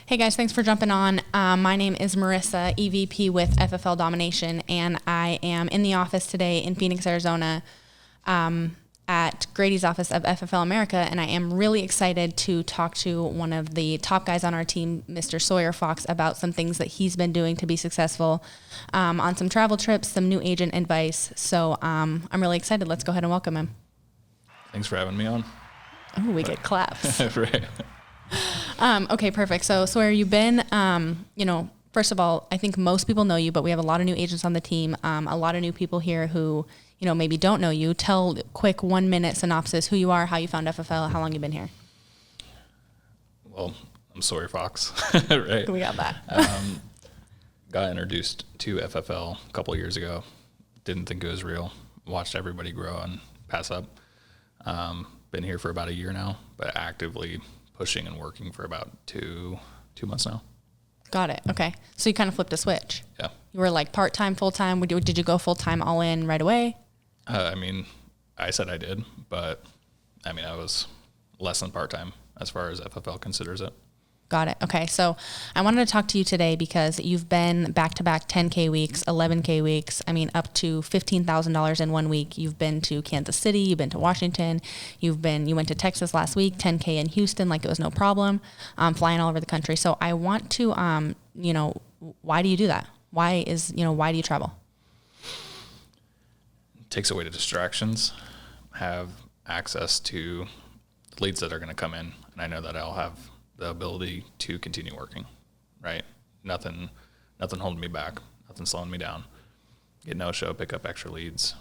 Hey guys, thanks for jumping on. My name is Marissa, EVP with FFL Domination, and I am in the office today in Phoenix, Arizona, at Grady's office of FFL America, and I am really excited to talk to one of the top guys on our team, Mr. Sawyer Fox, about some things that he's been doing to be successful on some travel trips, some new agent advice. So I'm really excited. Let's go ahead and welcome him. Thanks for having me on. Oh, we get claps. Right. Okay, perfect. So Sawyer, you've been, first of all, I think most people know you, but we have a lot of new agents on the team, a lot of new people here who, maybe don't know you. Tell quick 1 minute synopsis, who you are, how you found FFL, how long you've been here. Well, I'm Sawyer Fox, right? We got that. Got introduced to FFL a couple of years ago. Didn't think it was real. Watched everybody grow and pass up. Been here for about a year now, but actively pushing and working for about two months now. Got it. Okay. So you kind of flipped a switch. Yeah. You were like part-time, full-time. Did you go full-time all in right away? I said I did, but I was less than part-time as far as FFL considers it. Got it. Okay. So I wanted to talk to you today because you've been back-to-back 10K weeks, 11K weeks. up to $15,000 in 1 week. You've been to Kansas City. You've been to Washington. You went to Texas last week, 10K in Houston, like it was no problem, flying all over the country. So I want to, why do you do that? Why do you travel? Takes away the distractions, have access to leads that are going to come in, and I know that I'll have the ability to continue working, right? Nothing holding me back, nothing slowing me down. Get no show, pick up extra leads.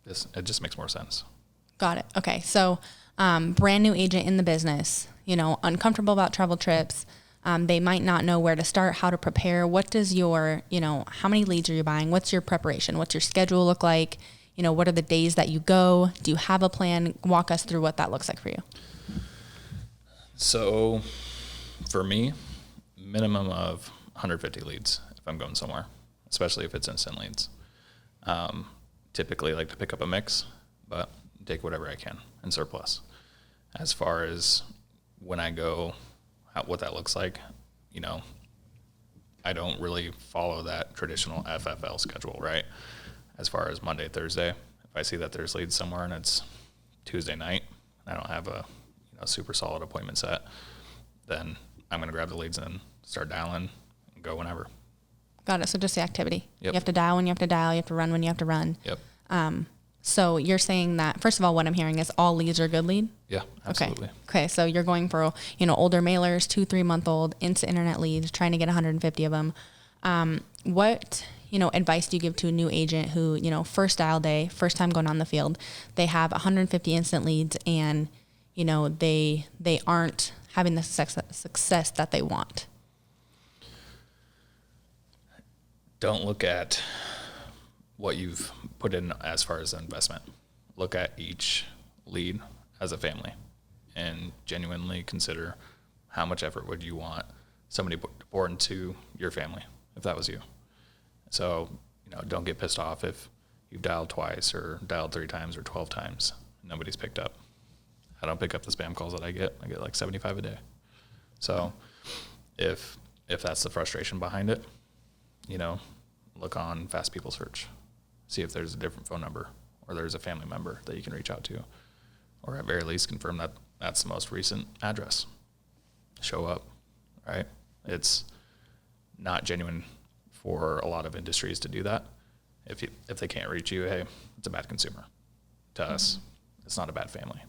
It just makes more sense. Got it. Okay. So, brand new agent in the business, uncomfortable about travel trips. They might not know where to start, how to prepare. What does your, how many leads are you buying? What's your preparation? What's your schedule look like? What are the days that you go? Do you have a plan? Walk us through what that looks like for you. So for me, minimum of 150 leads if I'm going somewhere, especially if it's instant leads. Typically like to pick up a mix, but take whatever I can in surplus. As far as when I go, what that looks like, I don't really follow that traditional FFL schedule, right? As far as Monday, Thursday, if I see that there's leads somewhere and it's Tuesday night, and I don't have a super solid appointment set, then I'm going to grab the leads and start dialing and go whenever. Got it. So just the activity. Yep. You have to dial when you have to dial. You have to run when you have to run. Yep. So you're saying that, first of all, what I'm hearing is all leads are good lead? Yeah, absolutely. Okay. So you're going for, older mailers, 2-3 month old, instant internet leads, trying to get 150 of them. What, advice do you give to a new agent who, first dial day, first time going on the field, they have 150 instant leads and, they aren't having the success that they want? Don't look at what you've put in as far as investment. Look at each lead as a family and genuinely consider how much effort would you want somebody to pour into your family if that was you. So, don't get pissed off if you've dialed twice or dialed 3 times or 12 times and nobody's picked up. I don't pick up the spam calls that I get like 75 a day. So if that's the frustration behind it, look on Fast People Search. See if there's a different phone number or there's a family member that you can reach out to, or at very least confirm that that's the most recent address. Show up, right? It's not genuine for a lot of industries to do that. If they can't reach you, hey, it's a bad consumer. To us, it's not a bad family.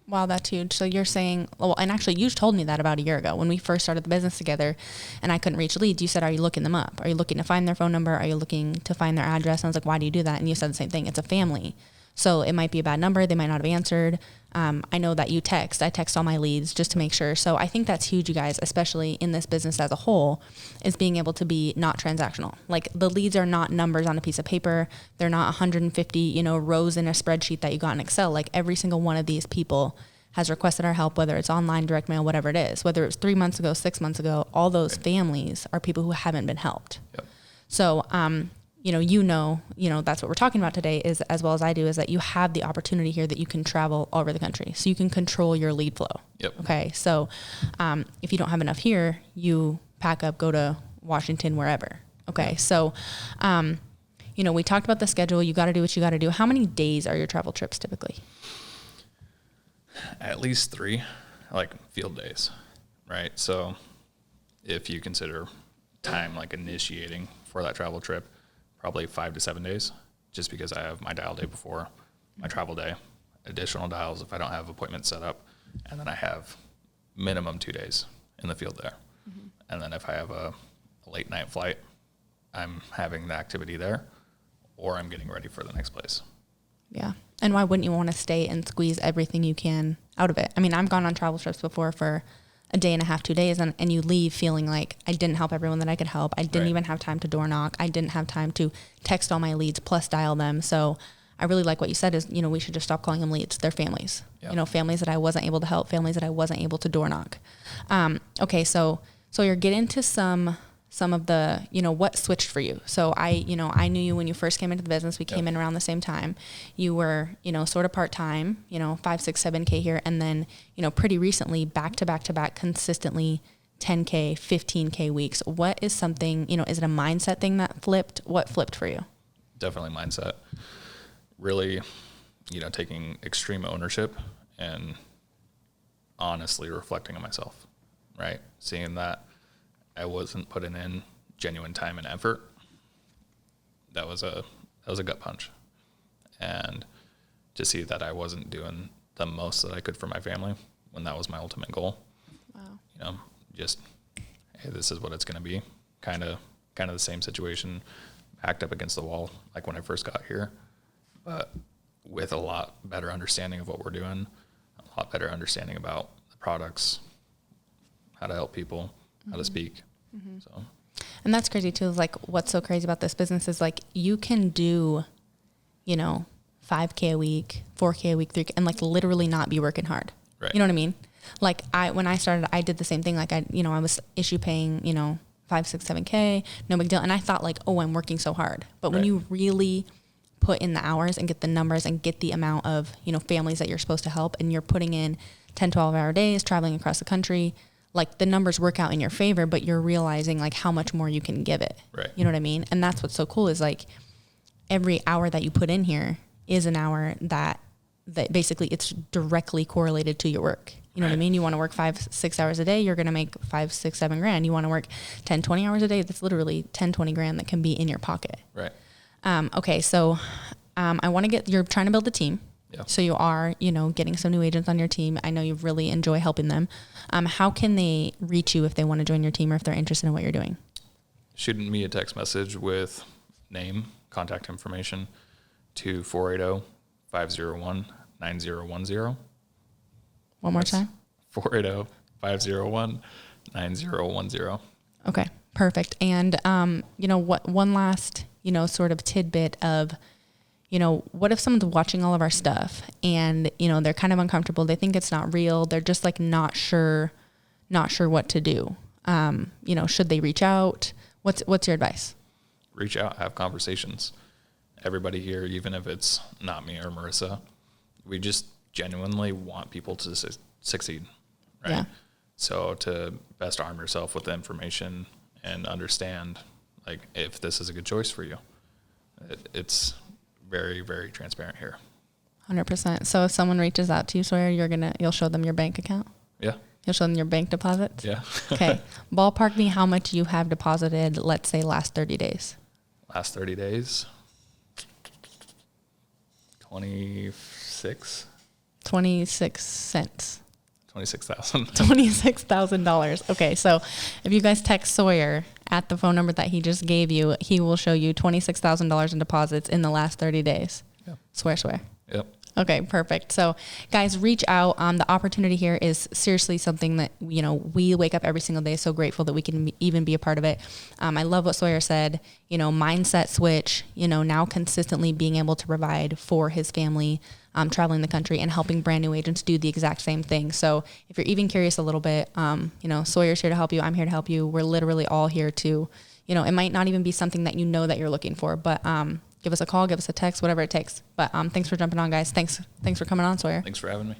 Wow, that's huge. So you're saying, and actually you told me that about a year ago when we first started the business together and I couldn't reach leads. You said, are you looking them up? Are you looking to find their phone number? Are you looking to find their address? And I was like, why do you do that? And you said the same thing. It's a family. So it might be a bad number. They might not have answered. I know that you text. I text all my leads just to make sure. So I think that's huge, you guys, especially in this business as a whole, is being able to be not transactional. Like the leads are not numbers on a piece of paper. They're not 150, rows in a spreadsheet that you got in Excel. Like every single one of these people has requested our help, whether it's online, direct mail, whatever it is, whether it's 3 months ago, 6 months ago, all those families are people who haven't been helped. Yep. So, that's what we're talking about today is, as well as I do, is that you have the opportunity here that you can travel all over the country. So you can control your lead flow. Yep. Okay. So, if you don't have enough here, you pack up, go to Washington, wherever. Okay. Yep. So, we talked about the schedule. You got to do what you got to do. How many days are your travel trips typically? At least 3, like field days, right? So if you consider time like initiating for that travel trip, probably 5 to 7 days, just because I have my dial day before my travel day, additional dials if I don't have appointments set up, and then I have minimum 2 days in the field there. Mm-hmm. And then if I have a late night flight, I'm having the activity there, or I'm getting ready for the next place. Yeah. And why wouldn't you want to stay and squeeze everything you can out of it? I mean, I've gone on travel trips before for a day and a half, 2 days, and you leave feeling like I didn't help everyone that I could help. I didn't even have time to door knock. I didn't have time to text all my leads plus dial them. So I really like what you said is, we should just stop calling them leads. They're families, yep. Families that I wasn't able to help, families that I wasn't able to door knock. Okay. So you're getting to some of the, what switched for you. So I knew you when you first came into the business. We came in around the same time. You were, sort of part-time, 5, 6, 7K here. And then, pretty recently back to back consistently 10K, 15K weeks. What is something, is it a mindset thing that flipped? What flipped for you? Definitely mindset. Really, taking extreme ownership and honestly reflecting on myself, right? Seeing that I wasn't putting in genuine time and effort. That was a gut punch. And to see that I wasn't doing the most that I could for my family when that was my ultimate goal. Wow. Just, hey, this is what it's going to be. Kind of the same situation, backed up against the wall like when I first got here, but with a lot better understanding of what we're doing, a lot better understanding about the products, how to help people, how to speak. Mm-hmm. So, and that's crazy too. Like, what's so crazy about this business is like you can do, 5K a week, 4K a week, 3K, and like literally not be working hard. Right. You know what I mean? Like when I started, I did the same thing. Like I was issue paying, 5, 6, 7K, no big deal. And I thought like, oh, I'm working so hard. But when you really put in the hours and get the numbers and get the amount of, families that you're supposed to help, and you're putting in 10, 12-hour days, traveling across the country, like the numbers work out in your favor, but you're realizing like how much more you can give it. Right. You know what I mean? And that's what's so cool is like every hour that you put in here is an hour that basically it's directly correlated to your work. You know what I mean? You want to work 5, 6 hours a day, you're going to make 5, 6, 7 grand. You want to work 10, 20 hours a day, that's literally 10, 20 grand that can be in your pocket. Right. Okay. So, I want to you're trying to build a team. Yeah. So you are, getting some new agents on your team. I know you really enjoy helping them. How can they reach you if they want to join your team or if they're interested in what you're doing? Shooting me a text message with name, contact information to 480-501-9010. One more time. 480-501-9010. Okay, perfect. And, one last, sort of tidbit of, what if someone's watching all of our stuff and, they're kind of uncomfortable. They think it's not real. They're just like not sure what to do. Should they reach out? What's your advice? Reach out, have conversations. Everybody here, even if it's not me or Marissa, we just genuinely want people to succeed, right? Yeah. So to best arm yourself with the information and understand, like, if this is a good choice for you. It's very, very transparent here. 100%. So if someone reaches out to you, Sawyer, you'll show them your bank account? Yeah. You'll show them your bank deposits? Yeah. Okay. Ballpark me how much you have deposited, let's say, last 30 days. Last 30 days? 26 cents. $26,000. $26,000. Okay, so if you guys text Sawyer at the phone number that he just gave you, he will show you $26,000 in deposits in the last 30 days. Yep. Swear. Yep. Okay, perfect. So guys, reach out. The opportunity here is seriously something that, we wake up every single day so grateful that we can even be a part of it. I love what Sawyer said, mindset switch, now consistently being able to provide for his family, traveling the country and helping brand new agents do the exact same thing. So if you're even curious a little bit, Sawyer's here to help you. I'm here to help you. We're literally all here to, it might not even be something that that you're looking for, but give us a call, give us a text, whatever it takes. But thanks for jumping on, guys. Thanks for coming on, Sawyer. Thanks for having me.